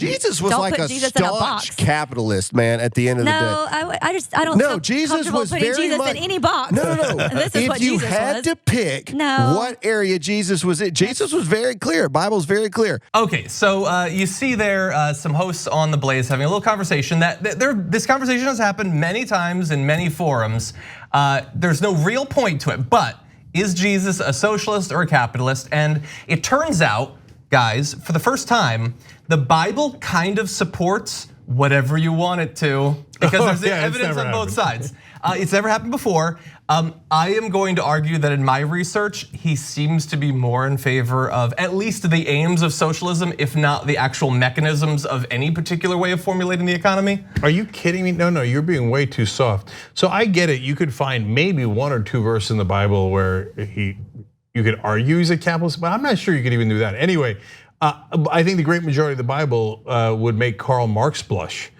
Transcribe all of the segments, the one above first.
Jesus was Don't like put a Jesus in a staunch box. capitalist, man, at the end of the day. No, I don't No, feel Jesus comfortable was putting very Jesus much in any box. No. This is If what you Jesus had was. to pick what area Jesus was in, Jesus was very clear. Bible's very clear. Okay, so you see there some hosts on The Blaze having a little conversation. This conversation has happened many times in many forums. There's no real point to it, but is Jesus a socialist or a capitalist? And it turns out, guys, for the first time, the Bible kind of supports whatever you want it to, because there's evidence on both sides. It's never happened before. I am going to argue that in my research, he seems to be more in favor of at least the aims of socialism, if not the actual mechanisms of any particular way of formulating the economy. Are you kidding me? No, you're being way too soft. So I get it. You could find maybe one or two verses in the Bible where you could argue he's a capitalist, but I'm not sure you could even do that. Anyway, I think the great majority of the Bible would make Karl Marx blush.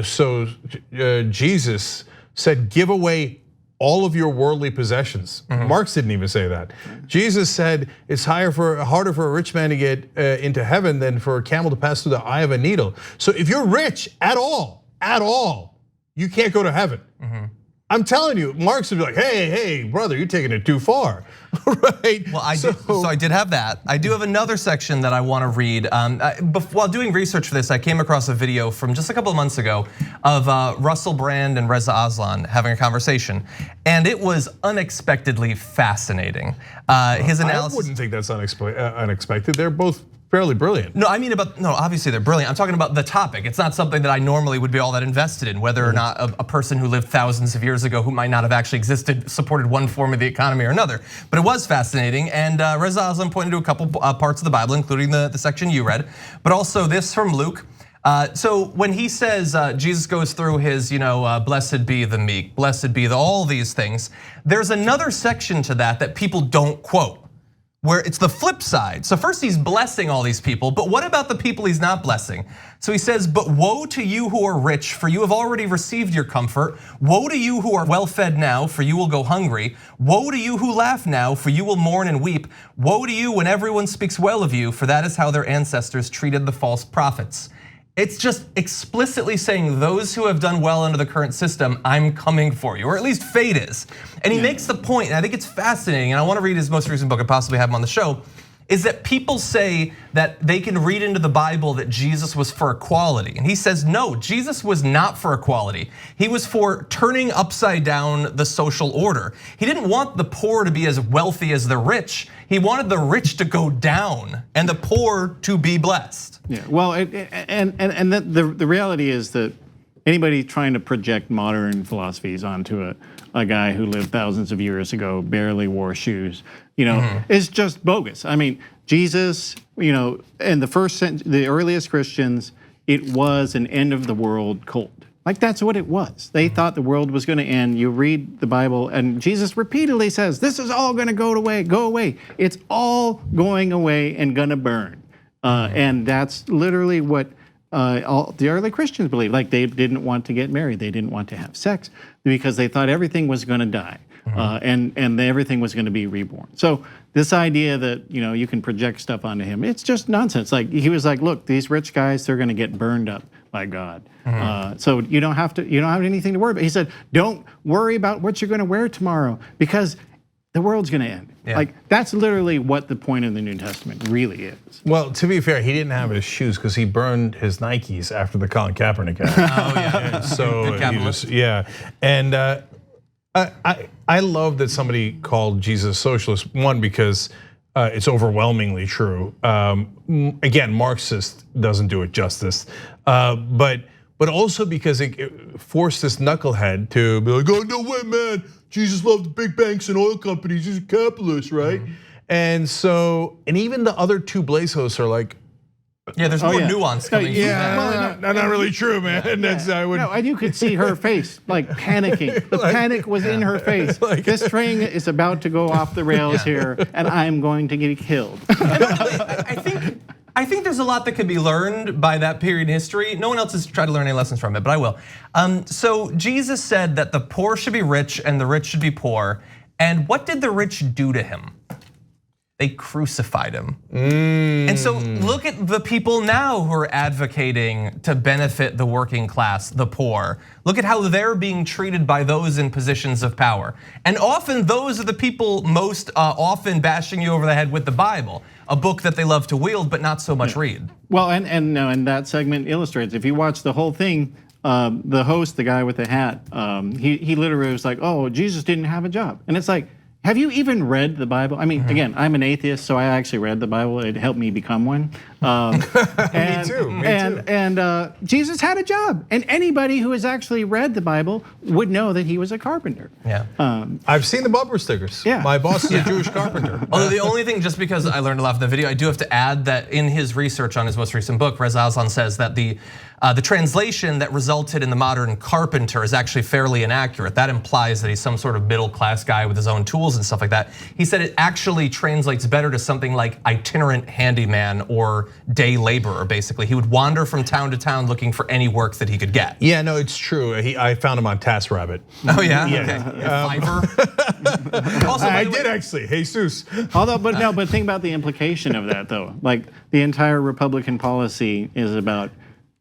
So Jesus said, give away all of your worldly possessions. Marx didn't even say that. Jesus said it's harder for a rich man to get into heaven than for a camel to pass through the eye of a needle. So if you're rich at all, you can't go to heaven. I'm telling you, Marx would be like, hey, brother, you're taking it too far, right? Well, so I did have that. I do have another section that I want to read. While doing research for this, I came across a video from just a couple of months ago of Russell Brand and Reza Aslan having a conversation, and it was unexpectedly fascinating. His analysis. I wouldn't think that's unexpected. They're both fairly brilliant. No, I mean obviously they're brilliant. I'm talking about the topic. It's not something that I normally would be all that invested in, whether or not a person who lived thousands of years ago who might not have actually existed supported one form of the economy or another. But it was fascinating, and Reza Aslan pointed to a couple parts of the Bible, including the section you read, but also this from Luke. So when he says Jesus goes through his, blessed be the meek, blessed be all these things, there's another section to that people don't quote, where it's the flip side. So first he's blessing all these people, but what about the people he's not blessing? So he says, but woe to you who are rich, for you have already received your comfort. Woe to you who are well fed now, for you will go hungry. Woe to you who laugh now, for you will mourn and weep. Woe to you when everyone speaks well of you, for that is how their ancestors treated the false prophets. It's just explicitly saying those who have done well under the current system, I'm coming for you, or at least fate is. And he makes the point, and I think it's fascinating, and I want to read his most recent book and possibly have him on the show, is that people say that they can read into the Bible that Jesus was for equality. And he says, no, Jesus was not for equality. He was for turning upside down the social order. He didn't want the poor to be as wealthy as the rich. He wanted the rich to go down and the poor to be blessed. Yeah, well, and the reality is that anybody trying to project modern philosophies onto a guy who lived thousands of years ago, barely wore shoes, is just bogus. I mean, Jesus, in the earliest Christians, it was an end of the world cult. Like that's what it was. They thought the world was going to end. You read the Bible, and Jesus repeatedly says, "This is all going to go away. Go away. It's all going away and going to burn." And that's literally what all the early Christians believed. Like they didn't want to get married. They didn't want to have sex because they thought everything was going to die, and everything was going to be reborn. So this idea that you can project stuff onto him, it's just nonsense. Like he was like, look, these rich guys, they're going to get burned up by God. So you don't have anything to worry about. He said, don't worry about what you're going to wear tomorrow because the world's going to end. Yeah. Like that's literally what the point of the New Testament really is. Well, to be fair, he didn't have his shoes because he burned his Nikes after the Colin Kaepernick ad. Oh yeah. So he was, and I love that somebody called Jesus socialist. One, because it's overwhelmingly true. Again, Marxist doesn't do it justice, but also because it forced this knucklehead to be like, oh no way, man. Jesus loved the big banks and oil companies. He's a capitalist, right? And even the other two Blaze hosts are like, yeah, there's more nuance coming. Well, not really true, man. And that's and you could see her face like panicking. The panic was in her face. This train is about to go off the rails here, and I'm going to get killed. I think there's a lot that could be learned by that period in history. No one else has tried to learn any lessons from it, but I will. So Jesus said that the poor should be rich and the rich should be poor. And what did the rich do to him? They crucified him. And so look at the people now who are advocating to benefit the working class, the poor. Look at how they're being treated by those in positions of power. And often those are the people most often bashing you over the head with the Bible, a book that they love to wield but not so much read. Well, and that segment illustrates, if you watch the whole thing, the host, the guy with the hat, he literally was like, oh, Jesus didn't have a job. And it's like, have you even read the Bible? I mean, again, I'm an atheist, so I actually read the Bible. It helped me become one. Me too. And Jesus had a job, and anybody who has actually read the Bible would know that he was a carpenter. Yeah. I've seen the bumper stickers. Yeah. My boss is a Jewish carpenter. Although the only thing, just because I learned a lot from the video, I do have to add that in his research on his most recent book, Reza Aslan says that the translation that resulted in the modern carpenter is actually fairly inaccurate. That implies that he's some sort of middle-class guy with his own tools and stuff like that. He said it actually translates better to something like itinerant handyman or day laborer, basically. He would wander from town to town looking for any work that he could get. Yeah, no, it's true. I found him on TaskRabbit. Oh yeah? Yeah. Okay. Fiverr. Also, I did actually, Jesus. Although, but think about the implication of that, though. Like, the entire Republican policy is about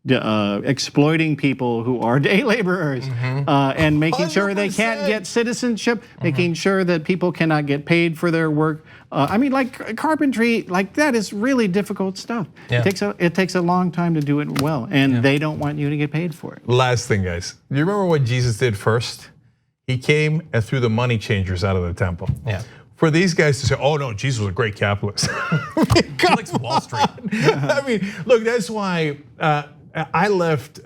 exploiting people who are day laborers and making sure they can't get citizenship, making sure that people cannot get paid for their work. I mean, like carpentry, like that is really difficult stuff. Yeah. It takes a long time to do it well, and they don't want you to get paid for it. Last thing, guys. Do you remember what Jesus did first? He came and threw the money changers out of the temple. Yeah. For these guys to say, oh no, Jesus was a great capitalist. He likes Wall Street. I mean, look, that's why I left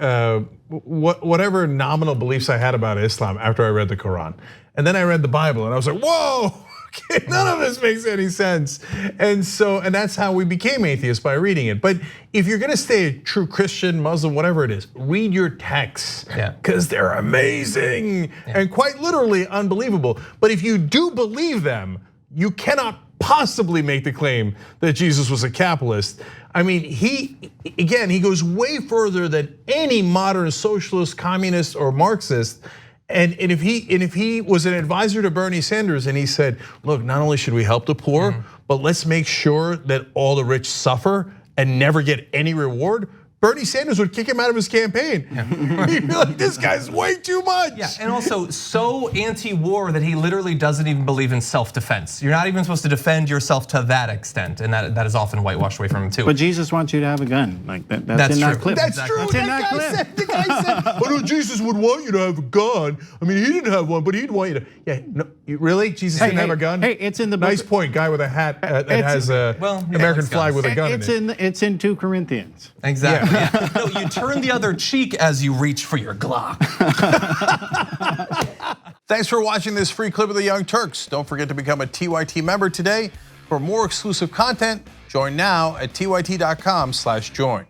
whatever nominal beliefs I had about Islam after I read the Quran. And then I read the Bible and I was like, whoa, okay, none of this makes any sense. And that's how we became atheists, by reading it. But if you're gonna stay a true Christian, Muslim, whatever it is, read your texts, because they're amazing and quite literally unbelievable. But if you do believe them, you cannot possibly make the claim that Jesus was a capitalist. I mean, he goes way further than any modern socialist, communist, or Marxist. And if he was an advisor to Bernie Sanders and he said, look, not only should we help the poor, but let's make sure that all the rich suffer and never get any reward, Bernie Sanders would kick him out of his campaign. He'd be like, this guy's way too much. Yeah, and also so anti-war that he literally doesn't even believe in self-defense. You're not even supposed to defend yourself to that extent, and that is often whitewashed away from him too. But Jesus wants you to have a gun, like that's in that clip. That's true. That's in that clip. The guy said, oh no, Jesus would want you to have a gun. I mean, he didn't have one, but he'd want you to. Yeah, no, really? Jesus didn't have a gun? Hey, it's in the book. Nice point, guy with a hat that has a American flag with a gun in it. It's in 2 Corinthians. Exactly. Yeah. No, you turn the other cheek as you reach for your Glock. Thanks for watching this free clip of the Young Turks. Don't forget to become a TYT member today. For more exclusive content, join now at tyt.com/join.